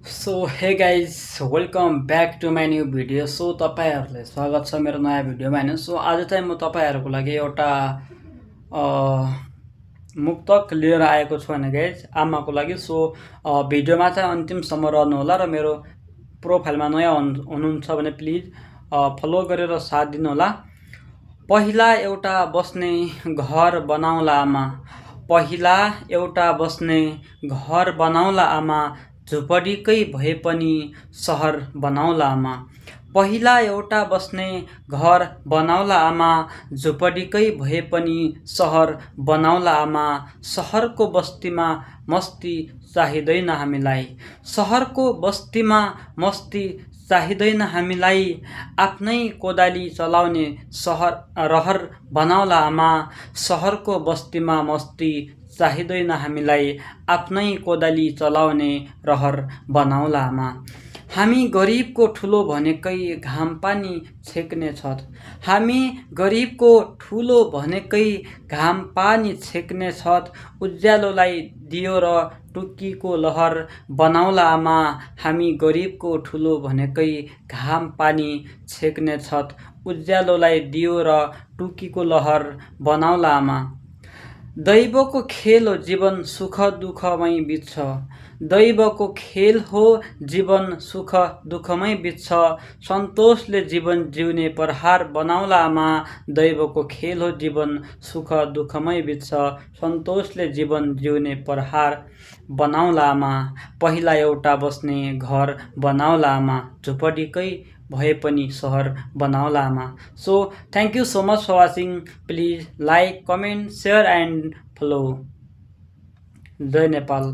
So hey guys welcome back to my new video. So तपाईँहरूलाई स्वागत छ मेरो नयाँ भिडियोमा होइन। सो आज चाहिँ म तपाईँहरूको लागि एउटा मुक्तक लिएर आएको छु होइन गाइज, आमाको लागि। सो भिडियोमा चाहिँ अन्तिमसम्म रहनु होला र मेरो प्रोफाइलमा नयाँ हुनुहुन्छ भने प्लिज फलो गरेर साथ दिनुहोला। पहिला एउटा बस्ने घर बनाउला आमा, पहिला एउटा बस्ने घर बनाउला आमा, झुपडीकै भए पनि सहर बनाउला आमा। पहिला एउटा बस्ने घर बनाउला आमा, झुपडीकै भए पनि सहर बनाउला आमा। सहरको बस्तीमा मस्ती चाहिँदैन हामीलाई, सहरको बस्तीमा मस्ती चाहिँदैन हामीलाई। आफ्नै कोदाली चलाउने रहर बनाउला आमा, सहरको बस्तीमा मस्ती चाहिँदैन हामीलाई। आफ्नै कोदाली चलाउने रहर बनाउला आमा। हामी गरिबको ठुलो भनेकै घाम पानी छेक्ने छत, हामी गरिबको ठुलो भनेकै घाम पानी छेक्ने छत। उज्यालोलाई दियो र टुक्कीको लहर बनाउला आमा, हामी गरिबको ठुलो भनेकै घाम पानी छेक्ने छत। उज्यालोलाई दियो र टुक्कीको लहर बनाउला आमा। दैवको खेल हो जीवन सुख दुःखमै बित्छ, दैवको खेल हो जीवन सुख दुःखमै बित्छ। सन्तोषले जीवन जिउने प्रहार बनाउला आमा, दैवको खेल हो जीवन सुख दुःखमै बित्छ। सन्तोषले जीवन जिउने प्रहार बनाउला आमा। पहिला एउटा बस्ने घर बनाउला आमा, झुपडीकै भए पनि सहर बनाउला आमा। So thank you so much for watching. Please like, comment, share and follow. जय नेपाल।